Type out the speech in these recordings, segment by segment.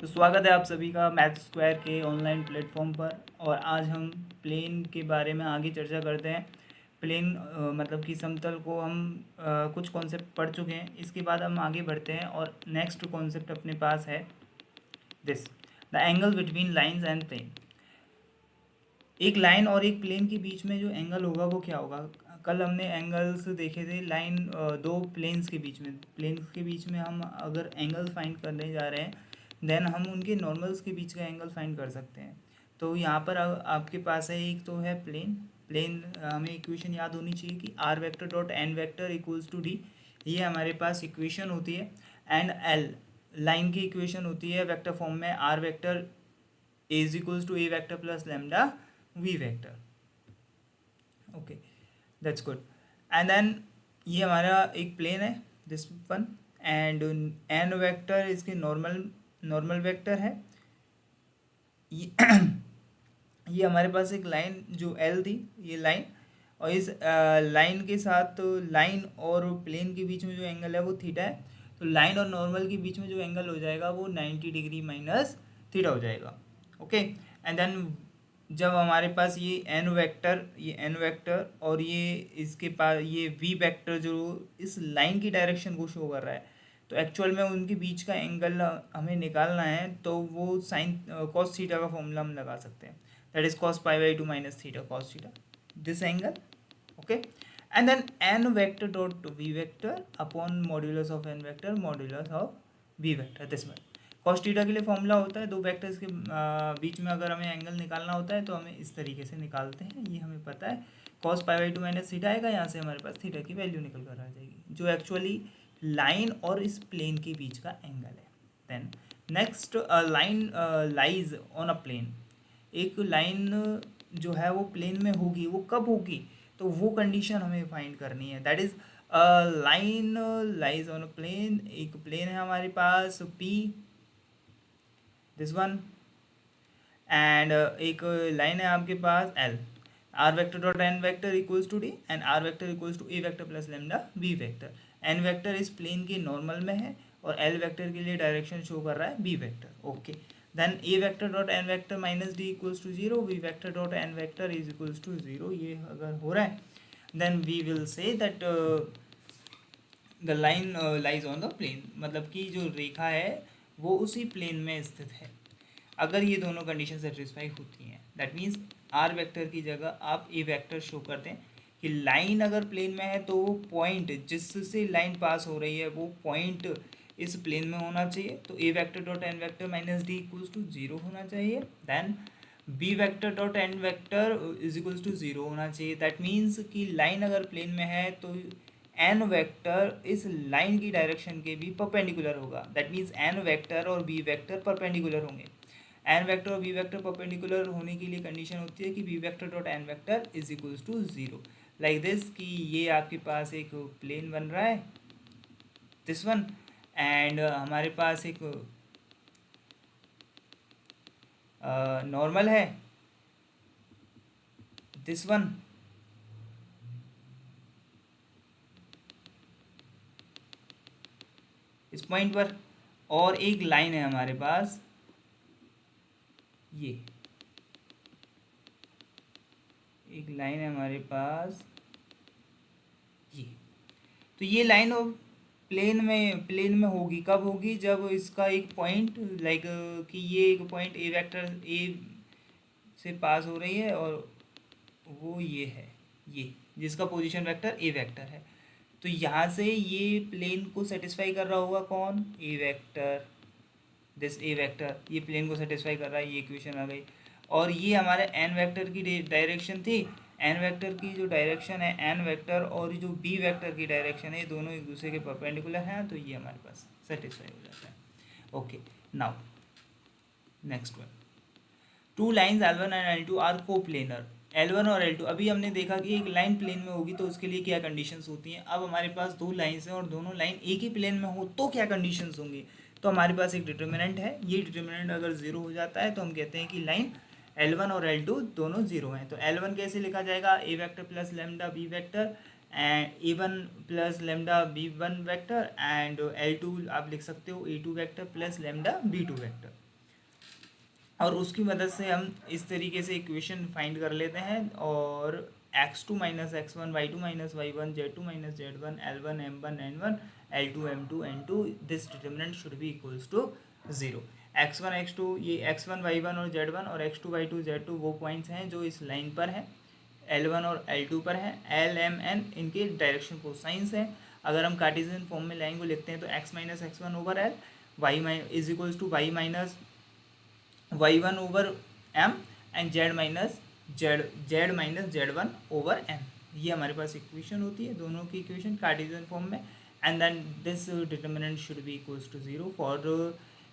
तो स्वागत है आप सभी का मैथ स्क्वायर के ऑनलाइन प्लेटफॉर्म पर। और आज हम प्लेन के बारे में आगे चर्चा करते हैं। प्लेन मतलब कि समतल को हम कुछ कॉन्सेप्ट पढ़ चुके हैं। इसके बाद हम आगे बढ़ते हैं और नेक्स्ट कॉन्सेप्ट अपने पास है this, the angle between lines and plane. एक लाइन और एक प्लेन के बीच में जो एंगल होगा वो क्या होगा। कल हमने एंगल्स देखे थे लाइन दो प्लेन्स के बीच में। प्लेन्स के बीच में हम अगर एंगल फाइंड करने जा रहे हैं देन हम उनके नॉर्मल्स के बीच का एंगल फाइंड कर सकते हैं। तो यहाँ पर आपके पास है, एक तो है प्लेन। प्लेन हमें इक्वेशन याद होनी चाहिए कि R vector dot N vector equals to D, ये हमारे पास इक्वेशन होती है। एंड एल लाइन की इक्वेशन होती है वेक्टर फॉर्म में, R vector is equals to A vector plus lambda V vector. Okay, that's good. And then ये हमारा एक प्लेन है this one, and N vector इसके नॉर्मल नॉर्मल वेक्टर है। ये ये हमारे पास एक लाइन जो एल थी, ये लाइन, और इस लाइन के साथ लाइन और प्लेन के बीच में जो एंगल है वो थीटा है। तो लाइन और नॉर्मल के बीच में जो एंगल हो जाएगा वो 90 डिग्री माइनस थीटा हो जाएगा। ओके, एंड देन जब हमारे पास ये एन वेक्टर और ये इसके पास ये वी वेक्टर जो इस लाइन की डायरेक्शन को शो कर रहा है, तो एक्चुअल में उनके बीच का एंगल हमें निकालना है, तो वो साइन कॉस थीटा का फॉर्मूला हम लगा सकते हैं। That is cos pi by two minus theta cos theta, this angle. Okay, and then N vector dot V vector upon modulus of N vector modulus of V vector, this one. Cos theta के लिए formula होता है, दो vectors के बीच में अगर हमें angle निकालना होता है तो हमें इस तरीके से निकालते हैं, ये हमें पता है। Cos pi by two minus theta आएगा, यहाँ से हमारे पास थीटा की वैल्यू निकल कर आ जाएगी, जो एक्चुअली लाइन और इस प्लेन के बीच का एंगल है। Then next, line lies on a plane. एक लाइन जो है वो प्लेन में होगी, वो कब होगी, तो वो कंडीशन हमें फाइंड करनी है। That is line lies on a plane. एक प्लेन है हमारे पास पी, दिस वन, एंड एक लाइन है आपके पास L. R vector dot N vector equals to D and R vector equals to A vector plus lambda B vector. N vector इस plane के नॉर्मल में है और एल वेक्टर के लिए डायरेक्शन शो कर रहा है B vector. Okay, then A vector dot N vector minus D equals to zero, B vector dot N vector is equals to zero. ये अगर हो रहा है then we will say that the line lies on the plane, मतलब कि जो रेखा है वो उसी प्लेन में स्थित है। अगर ये दोनों कंडीशन सेटिस्फाई होती हैं दैट मीन्स आर वेक्टर की जगह आप ए वेक्टर शो कर दें कि लाइन अगर प्लेन में है तो वो पॉइंट जिससे लाइन पास हो रही है वो पॉइंट इस प्लेन में होना चाहिए। तो A vector dot N vector minus D equals to zero होना चाहिए। Then B vector dot N vector is equals to zero होना चाहिए। दैट मीन्स कि लाइन अगर प्लेन में है तो एन वेक्टर इस लाइन की डायरेक्शन के भी परपेंडिकुलर होगा। दैट मीन्स एन वेक्टर और बी वेक्टर परपेंडिकुलर होंगे। एन वेक्टर और बी वेक्टर परपेंडिकुलर होने के लिए कंडीशन होती है कि B vector dot N vector is equals to zero, like this, कि ये आपके पास एक प्लेन बन रहा है दिस वन, एंड हमारे पास एक नॉर्मल है दिस वन, इस पॉइंट पर, और एक लाइन है हमारे पास ये, एक लाइन है हमारे पास ये। तो ये लाइन प्लेन में होगी, कब होगी, जब इसका एक पॉइंट लाइक कि ये एक पॉइंट ए वेक्टर ए से पास हो रही है और वो ये है, ये जिसका पोजीशन वेक्टर ए वेक्टर है। तो यहाँ से ये प्लेन को सेटिस्फाई कर रहा होगा कौन, ए वेक्टर, दिस ए वेक्टर ये प्लेन को सेटिस्फाई कर रहा है, ये इक्वेशन आ गई। और ये हमारे एन वेक्टर की डायरेक्शन थी, एन वेक्टर की जो डायरेक्शन है एन वेक्टर और जो बी वेक्टर की डायरेक्शन है ये दोनों एक दूसरे के परपेंडिकुलर हैं, तो ये हमारे पास सेटिस्फाई हो जाता है। Okay, now next one, two lines L1 and L2 are coplanar. L1 और L2, अभी हमने देखा कि एक लाइन प्लेन में होगी तो उसके लिए क्या कंडीशंस होती हैं। अब हमारे पास दो लाइन्स हैं और दोनों लाइन एक ही प्लेन में हो तो क्या कंडीशंस होंगी। तो हमारे पास एक डिटर्मिनेंट है, ये डिटर्मिनेंट अगर जीरो हो जाता है तो हम कहते हैं कि लाइन L1 और L2 दोनों जीरो हैं। तो L1 कैसे लिखा जाएगा, A vector plus lambda B vector and A one plus lambda B one vector, and L2 आप लिख सकते हो A two vector plus lambda B two vector. और उसकी मदद से हम इस तरीके से इक्वेशन फाइंड कर लेते हैं। और x2 minus x1, y2 minus y1, z2 minus z1, l1 m1 n1, l2 m2 n2, this determinant should be equals to 0। x1 x2 ये x1 y1 और z1 और x2 y2 z2 वो points हैं जो इस लाइन पर हैं, L1 और L2 पर है। L M N इनके डायरेक्शन कोसाइंस हैं। अगर हम कार्टेशियन फॉर्म में लाइन को लिखते हैं तो x minus x1 over L y is equals to y minus y1 over m and z minus z1 over m। ये हमारे पास इक्वेशन होती है, दोनों की इक्वेशन कार्टेशियन फॉर्म में। And then this determinant should be equals to 0 for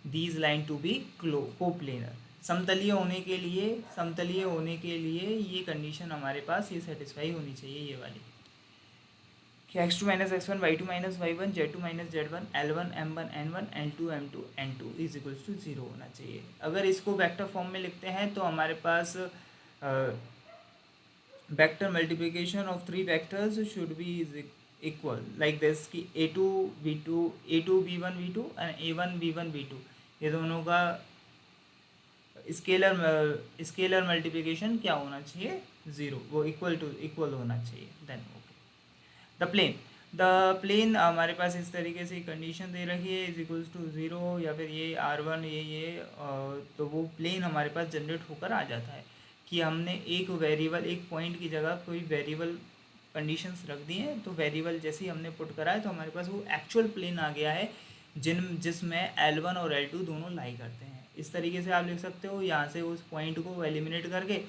these line to be coplanar. समतलीय होने के लिए ये कंडीशन हमारे पास ये सेटिस्फाई होनी चाहिए, ये वाली कि x2 minus x1, y2 minus y1, z2 minus z1, l1 m1 n1, l2 m2 n2 is equals to 0 होना चाहिए। अगर इसको वेक्टर फॉर्म में लिखते हैं तो हमारे पास vector multiplication of 3 vectors should be equal like this कि a2 b2 a2 b1 b2 and a1 b1 b2 ये दोनों का स्केलर मल्टीप्लिकेशन क्या होना चाहिए, 0, वो इक्वल होना चाहिए। देन ओके द प्लेन हमारे पास इस तरीके से कंडीशन दे रखी है इज इक्वल्स टू 0 या फिर ये r1 ये तो वो प्लेन हमारे पास जनरेट होकर आ जाता है कि हमने एक वेरिएबल एक पॉइंट की जगह कोई वेरिएबल कंडीशंस रख दी हैं, तो वेरिएबल जैसे ही हमने पुट करा है तो हमारे पास वो एक्चुअल प्लेन आ गया है जिसमें L1 और L2 दोनों लाई करते हैं। इस तरीके से आप लिख सकते हो। यहाँ से उस पॉइंट को एलिमिनेट करके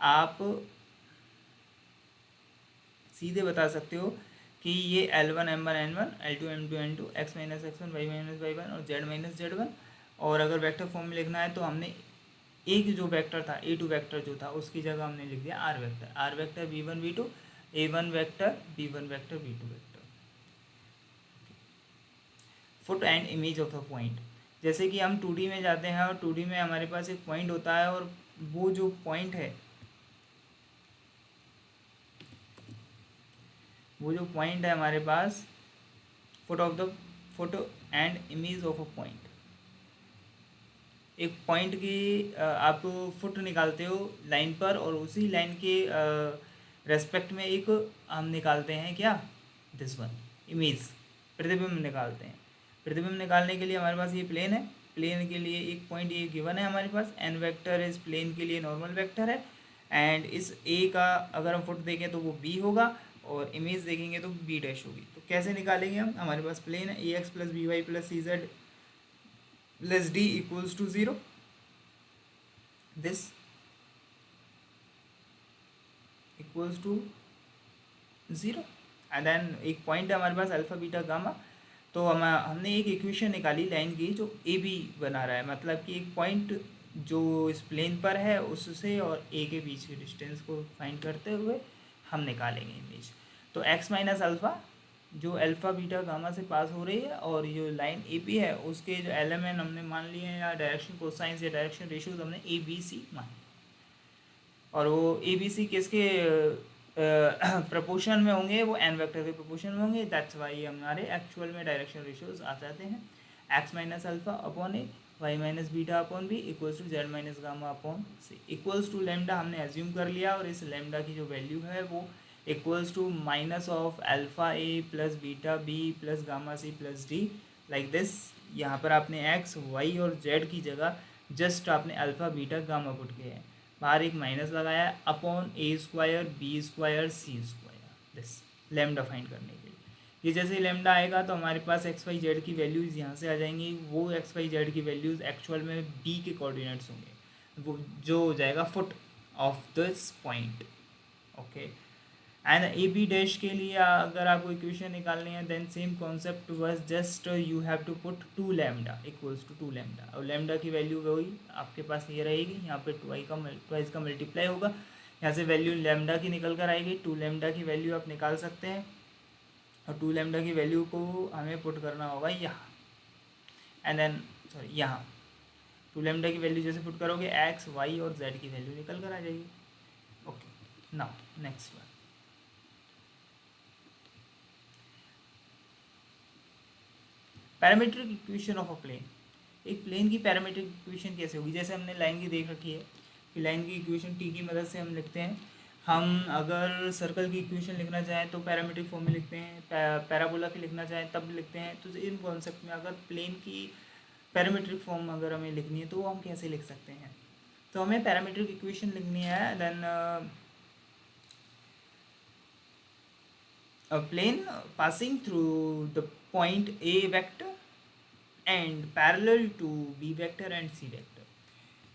आप सीधे बता सकते हो कि ये L1 M1 N1, L2 M2 N2, x minus x1, y minus y1 और z माइनस z1। और अगर वेक्टर फॉर्म में लिखना है तो हमने एक जो वेक्टर था a2 वेक्टर जो था उसकी जगह हमने लिख दिया r vector v1 v2, a1 vector b1 vector b2 vector. Foot and image of a point, जैसे कि हम 2D में जाते हैं और 2D में हमारे पास एक पॉइंट होता है और वो जो पॉइंट है हमारे पास foot and image of a point. एक पॉइंट की आप फुट निकालते हो लाइन पर और उसी लाइन के रेस्पेक्ट में एक हम निकालते हैं क्या, दिस वन इमेज, प्रतिबिंब निकालते हैं। प्रतिबिंब निकालने के लिए हमारे पास ये प्लेन है, प्लेन के लिए एक पॉइंट ये गिवन है हमारे पास, एन वेक्टर इस प्लेन के लिए नॉर्मल वेक्टर है। एंड इस ए का अगर हम फुट देखें तो वो बी होगा और इमेज देखेंगे तो बी डैश होगी। तो कैसे निकालेंगे हम, हमारे पास प्लेन है A X plus B Y plus C Z plus D equals to 0, this equals to 0। And then एक पॉइंट है हमारे पास अल्फा बीटा गामा। तो हमने एक इक्वेशन निकाली लाइन की जो ए बी बना रहा है, मतलब कि एक पॉइंट जो इस प्लेन पर है उससे और ए के बीच के डिस्टेंस को फाइंड करते हुए हम निकालेंगे इमेज। तो x माइनस अल्फ़ा जो अल्फ़ा बीटा गामा से पास हो रही है और जो लाइन ए पी है उसके जो एलिमेंट हमने मान लिए हैं या डायरेक्शन कोसाइंस या डायरेक्शन रेशियोज हमने ए बी सी मान, और वो ए बी सी किसके प्रपोर्शन में होंगे, वो एन वेक्टर के प्रपोर्शन में होंगे। दैट्स वाई हमारे एक्चुअल में डायरेक्शन रेशियोज आ जाते हैं X minus alpha upon A, Y minus beta upon B equals to Z minus gamma upon C equals to lambda हमने एज्यूम कर लिया। और इस लेमडा की जो वैल्यू है वो equals to minus of alpha A plus beta B plus gamma C plus D like this. यहाँ पर आपने एक्स वाई और जेड की जगह जस्ट आपने अल्फ़ा बीटा गामा पुट किया है, बाहर एक माइनस लगाया upon A square b square c square, this lambda find करने के लिए। ये जैसे लेमडा आएगा तो हमारे पास एक्स वाई जेड की वैल्यूज़ यहाँ से आ जाएंगी। वो एक्स वाई जेड की वैल्यूज़ एक्चुअल में बी के कोऑर्डिनेट्स होंगे, वो जो हो जाएगा foot of this point. Okay, and a b dash के लिए अगर आपको इक्वेशन निकालनी है then same concept was just you have to put 2 lambda equals to 2 lambda. और लैम्डा की वैल्यू वही आपके पास ये रहेगी, यहाँ पे ट्वाइस का मल्टीप्लाई होगा, यहाँ से वैल्यू लैम्डा की निकल कर आएगी। 2 लैम्डा की वैल्यू आप निकाल सकते हैं और 2 लैम्डा की वैल्यू को हमें पुट करना होगा यहाँ, एंड देन सॉरी यहाँ 2 लैम्डा की वैल्यू जैसे पुट करोगे एक्स वाई और जेड की वैल्यू निकल कर आ जाएगी। Okay, now next one, parametric equation of a plane. एक प्लेन की पैरामीट्रिक इक्वेशन कैसे होगी, जैसे हमने लाइन की देख रखी है कि लाइन की इक्वेशन टी की मदद से हम लिखते हैं। हम अगर सर्कल की इक्वेशन लिखना चाहें तो पैरामीट्रिक फॉर्म में लिखते हैं, पैराबोला की लिखना चाहें तब लिखते हैं। तो इन कॉन्सेप्ट में अगर प्लेन की पैरामीट्रिक फॉर्म अगर हमें लिखनी है तो वो हम कैसे लिख सकते हैं। तो हमें पैरामीट्रिक इक्वेशन लिखनी है, then a plane passing through the point A vector and parallel to B vector and C vector।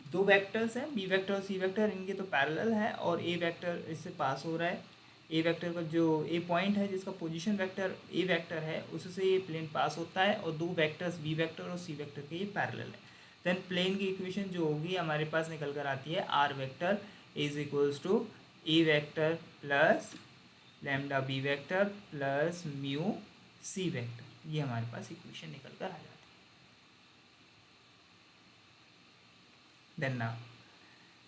दो वेक्टर्स हैं बी वेक्टर और सी वेक्टर, इनके तो पैरेलल है और ए वेक्टर इससे पास हो रहा है। ए वेक्टर का जो ए पॉइंट है जिसका पोजीशन वेक्टर ए वेक्टर है उससे ये प्लेन पास होता है और दो वेक्टर्स बी वेक्टर और सी वेक्टर के ये पैरेलल है। देन प्लेन की इक्वेशन जो होगी हमारे पास निकल कर आती है r vector is equals to A vector plus lambda B vector plus mu c vector. ये हमारे पास इक्वेशन निकल कर आ जाती है। Then now,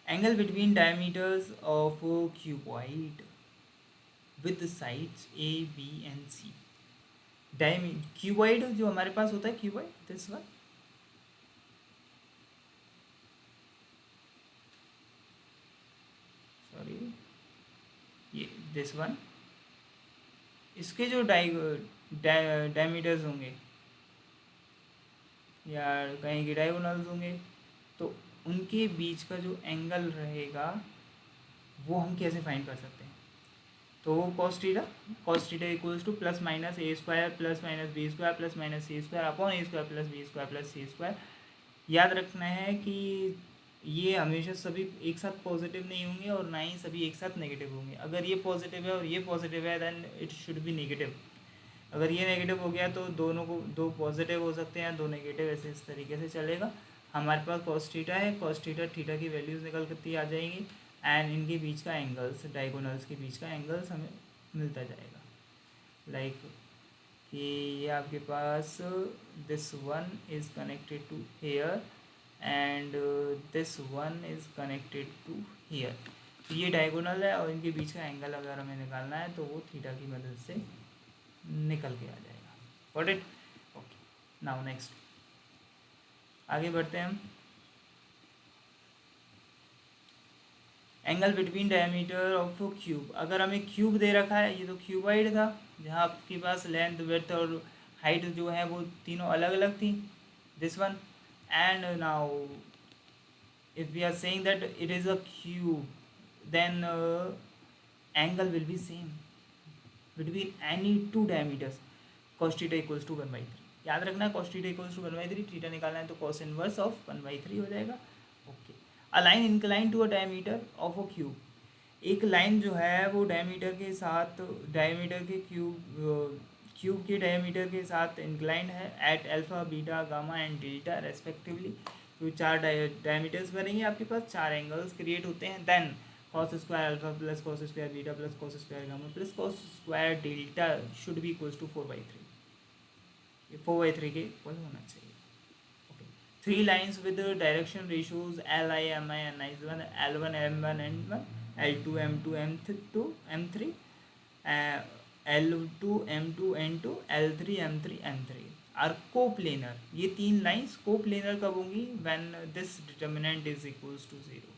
angle between diameters of a cuboid with the sides A, B and C। Cuboid जो हमारे पास होता है क्यूबॉइड, दिस वन, सॉरी ये दिस वन, इसके जो डायमीटर्स होंगे या कहीं के डायगोनल्स होंगे तो उनके बीच का जो एंगल रहेगा वो हम कैसे फाइंड कर सकते हैं। तो वो cos theta equals to plus minus A square plus minus B square plus minus C square upon A square plus B square plus C square. याद रखना है कि ये हमेशा सभी एक साथ पॉजिटिव नहीं होंगे और ना ही सभी एक साथ नेगेटिव होंगे। अगर ये पॉजिटिव है और ये पॉजिटिव है then it should be negative. अगर ये नेगेटिव हो गया तो दोनों को दो पॉजिटिव हो सकते हैं दो नेगेटिव, ऐसे इस तरीके से चलेगा। हमारे पास कॉस थीटा है, कॉस थीटा थीटा की वैल्यूज़ निकल करती आ जाएंगी एंड इनके बीच का एंगल्स डायगोनल्स के बीच का एंगल्स हमें मिलता जाएगा। लाइक कि ये आपके पास this one is connected to here and this one is connected to here. तो ये डायगोनल है और इनके बीच का एंगल अगर हमें निकालना है तो वो थीटा की मदद से निकल के आ जाएगा। Got it? Okay, now next आगे बढ़ते हैं हम। Angle between diameter of cube, अगर हमें क्यूब दे रखा है, ये तो क्यूबॉइड था जहाँ आपके पास लेंथ विड्थ और हाइट जो है वो तीनों अलग अलग थी, this one. And now if we are saying that it is a cube then angle will be same between any two diameters. cos theta equals to 1/3। याद रखना है cos theta equals to 1/3, theta निकालना है तो cos inverse of 1/3 हो जाएगा। Okay, a line incline to a diameter of a cube, एक line जो है वो डायमीटर के साथ डायमीटर के क्यूब के डायमीटर के साथ इंक्लाइंड है at alpha beta gamma and delta respectively. तो चार डायमीटर्स बनेंगे, आपके पास चार एंगल्स क्रिएट होते हैं। Then cos square alpha plus cos square beta plus cos square gamma plus cos square delta should be equals to 4/3। ये 4/3 के इक्वल होना चाहिए। Okay, three lines with direction ratios Li Mi Ni1 L1 M1 N1 L2 M2 M2 M3 L2 M2 N2 L3 M3 M3 are coplanar. ये तीन लाइन्स coplanar कब होंगी? When this determinant is equals to 0।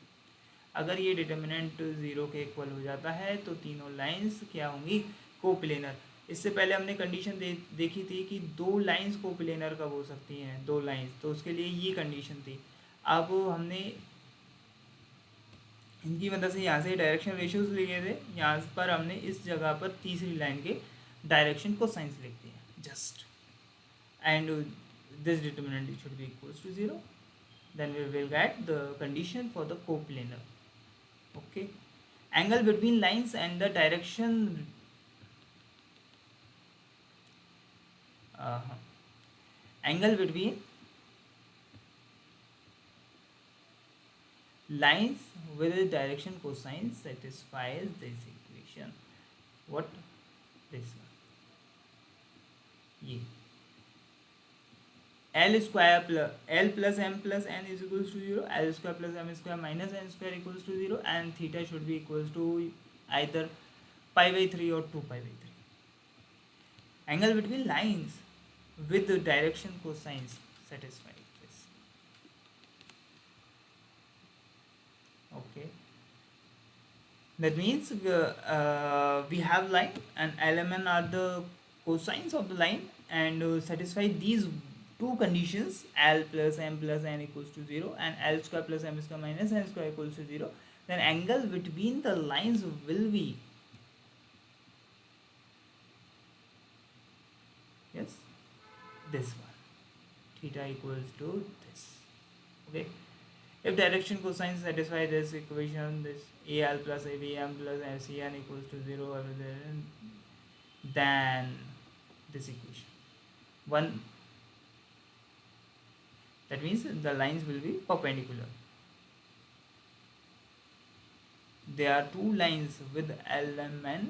अगर ये determinant 0 के equal हो जाता है तो तीनों लाइन्स क्या होंगी? कोप्लेनर। इससे पहले हमने कंडीशन देखी थी कि दो लाइन्स कोप्लेनर कब हो सकती हैं, दो लाइन्स, तो उसके लिए ये कंडीशन थी। अब हमने इनकी मदद से यहाँ से डायरेक्शन रेशियोज लिए थे, यहाँ पर हमने इस जगह पर तीसरी लाइन के डायरेक्शन को साइंस लिख दिया just, and this determinant should be equals to 0, then we will get the condition for the coplanar. Okay, angle between lines and the direction angle between lines with the direction cosine satisfies this equation. What? This one, ये L plus M plus N is equals to 0, L square plus M square minus N square equals to 0, and theta should be equals to either pi/3 or 2 pi/3. Angle between lines with the direction cosines satisfies this. That means we have line and lmn are the cosines of the line, and satisfy these two conditions, l plus m plus n equals to 0 and l square plus m square minus n square equals to 0, then angle between the lines will be, yes, this one, theta equals to this. Okay, if direction cosine satisfy this equation, this al plus abm plus cn equals to 0, then this equation one, that means the lines will be perpendicular. There are two lines with lmn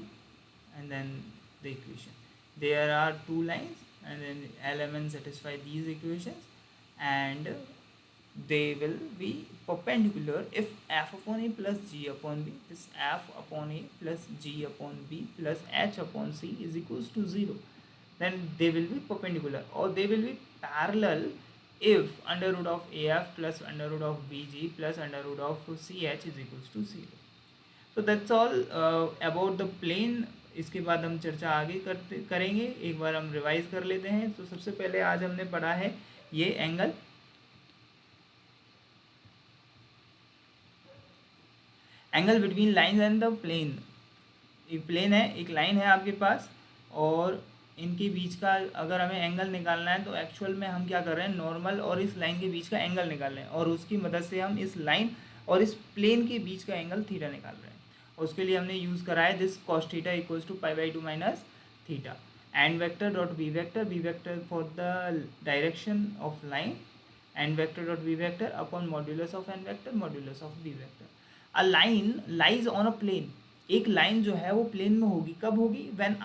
and then the equation. There are two lines and then lmn satisfy these equations, and they will be perpendicular if f upon a plus g upon b, this f upon a plus g upon b plus h upon c is equals to 0, then they will be perpendicular, or they will be parallel if under root of af plus under root of bg plus under root of ch is equals to 0. तो that's all about the plane. इसके बाद हम चर्चा आगे करेंगे. एक बार हम revise कर लेते हैं. तो सबसे पहले आज हमने पढ़ा है ये angle between line and the plane. एक प्लेन है, एक लाइन है आपके पास, और इनके बीच का अगर हमें एंगल निकालना है तो एक्चुअल में हम क्या कर रहे हैं, नॉर्मल और इस लाइन के बीच का एंगल निकाल रहे हैं, और उसकी मदद से हम इस लाइन और इस प्लेन के बीच का एंगल थीटा निकाल रहे हैं. उसके लिए हमने यूज़ करा है this cos theta equals to π/2 minus theta. And vector dot B vector for the direction of line, and vector dot B vector upon modulus of N vector modulus of B vector. A line lies on a plane. एक line जो है वो plane में होगी. कब होगी? When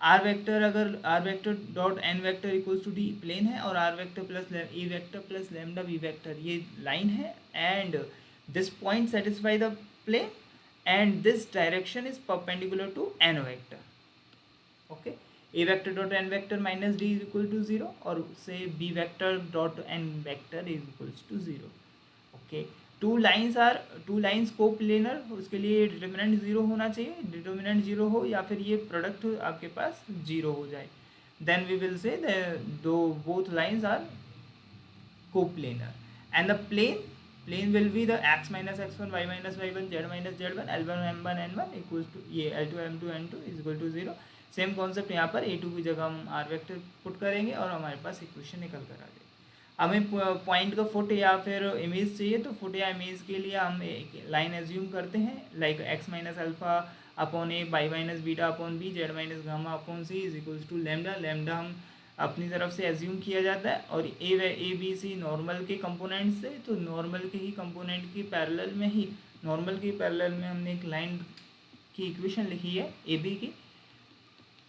R vector, अगर R vector dot N vector equals to D plane है, और आर वेक्टर प्लस ए vector plus lambda B vector ये लाइन है, and this point satisfy the plane, and this direction is perpendicular to n vector. Okay, a vector dot n vector minus d is equal to 0, और say b vector dot n vector is equals to 0. Okay, two lines co-planar, उसके लिए determinant 0 होना चाहिए. Determinant 0 हो या फिर ये product आपके पास 0 हो जाए, then we will say though both lines are co-planar, and the plane will be the x minus x1 y minus y1 z minus z1 l1 m1 n1 equals to ये l2 m2 n2 is equal to 0. Same concept यहाँ पर a2 की जगह हम r vector put करेंगे और हमारे पास इक्वेशन निकल कर आ जाएगी. हमें पॉइंट का फुट या फिर इमेज चाहिए, तो फुट या इमेज के लिए हम एक लाइन एज्यूम करते हैं, like x minus alpha upon a, y minus beta upon b, z minus gamma upon c is equals to lambda. Lambda हम अपनी तरफ से एज्यूम किया जाता है, और ए बी सी नॉर्मल के कंपोनेंट से, तो नॉर्मल के ही कंपोनेंट की पैरेलल में ही, नॉर्मल की पैरेलल में हमने एक लाइन की इक्वेशन लिखी है ए बी की.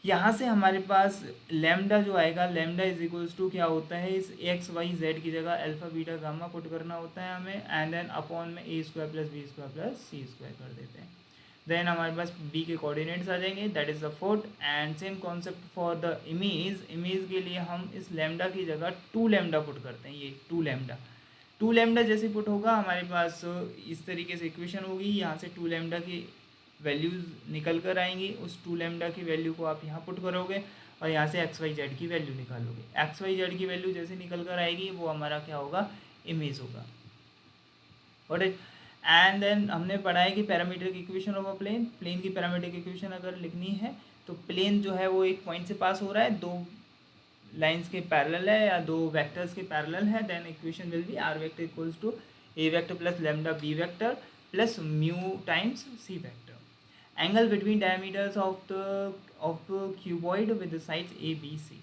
यहाँ से हमारे पास लैम्डा जो आएगा, लैम्डा इज इक्वल्स टू क्या होता है, इस एक्स वाई जेड की जगह अल्फा बीटा गामा पुट करना होता है हमें, एंड देन अपॉन में A square plus B square plus C square कर देते हैं. देन हमारे पास b के कोऑर्डिनेट्स आ जाएंगे, that is the foot. And same concept for the image के लिए हम इस लैम्डा की जगह 2 लैम्डा पुट करते हैं. ये 2 लैम्डा जैसे पुट होगा हमारे पास इस तरीके से इक्वेशन होगी. यहाँ से 2 लैम्डा की वैल्यूज़ निकल कर आएंगी. उस 2 लैम्डा की वैल्यू को आप यहाँ पुट करोगे और यहाँ से एक्स वाई जेड की वैल्यू निकालोगे. एक्स वाई जेड की वैल्यू जैसे निकल कर आएगी वो हमारा क्या होगा, इमेज होगा. और एंड देन हमने पढ़ा है कि parametric equation of a plane. Plane की पैरामीट्रिक इक्वेशन अगर लिखनी है तो प्लेन जो है वो एक पॉइंट से पास हो रहा है, 2 लाइंस के पैरेलल है या 2 वेक्टर्स के पैरेलल है, then equation will be r vector equals to A vector plus lambda B vector plus mu times c vector. Angle between diameters of cuboid with sides a b c.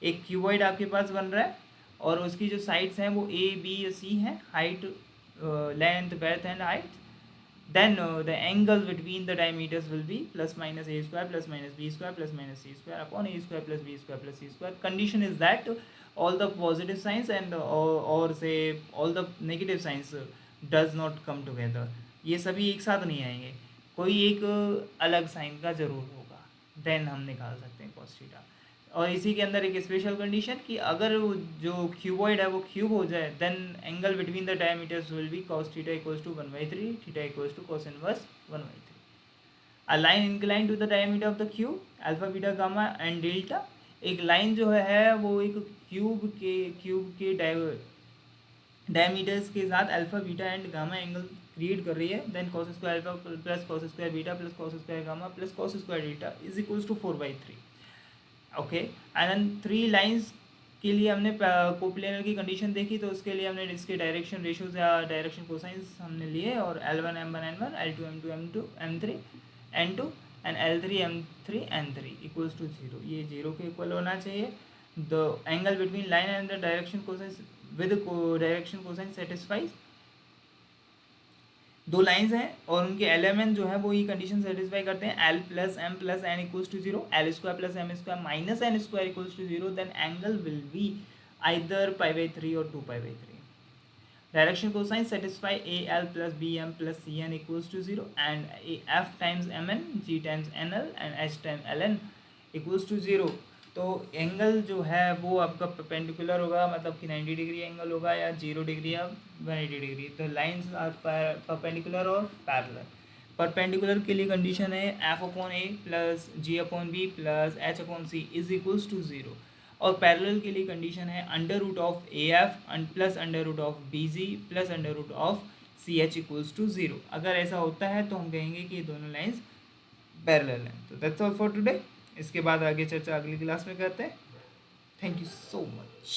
एक cuboid आपके पास बन रहा है और उसकी जो sides हैं वो ए बी सी हैं, height, length, breadth and height. Then the angles between the diameters will be plus minus a square plus minus b square plus minus c square upon a square plus b square plus c square. Condition is that all the positive signs and or say all the negative signs does not come together. ये सभी एक साथ नहीं आएंगे, कोई एक अलग sign का जरूर होगा, देन हम निकाल सकते हैं cos थीटा. और इसी के अंदर एक स्पेशल कंडीशन कि अगर जो क्यूबॉइड है वो क्यूब हो जाए, then angle between the diameters will be cos theta equals to 1/3, theta equals to cos inverse 1/3. A line incline to the diameter of the cube alpha beta gamma and delta. एक line जो है वो एक cube के diameters के साथ alpha beta and gamma angle create कर रही है। Then cos square alpha plus cos square beta plus cos square gamma plus cos square delta is equals to 4/3। Okay, and then 3 lines के लिए हमने coplanar की condition देखी, तो उसके लिए हमने इसके डायरेक्शन रेशियोज या डायरेक्शन कोसाइंस हमने लिए, और L1 M1 N1 L2 M2 M2 M3 N2 and L3 M3 N3 equals to 0। ये 0 के इक्वल होना चाहिए। The angle between line and the direction cosines with direction cosine satisfies. दो lines हैं और उनके एलिमेंट जो है वो ये कंडीशन सेटिस्फाई करते हैं, L plus M plus N equals to 0, L square plus M square minus N square equals to 0, then angle will be either π/3 और 2π/3। Direction cosine satisfy AL plus BM plus CN equals to 0 and F times MN G times NL and H times LN equals to 0। तो angle जो है वो आपका perpendicular होगा, मतलब कि 90 degree angle होगा, या 0 डिग्री या 180 डिग्री। तो लाइंस आर परपेंडिकुलर और पैरेलल। परपेंडिकुलर के लिए कंडीशन है F/A plus G/B plus H/C is equals to 0, और पैरेलल के लिए कंडीशन है under root of AF plus under root of BG plus under root of CH equals to 0। अगर ऐसा होता है तो हम कहेंगे कि ये दोनों लाइंस पैरेलल हैं। तो दैट्स ऑल फॉर टुडे। इसके बाद आगे चर्चा अगली क्लास में करते हैं। Thank you so much.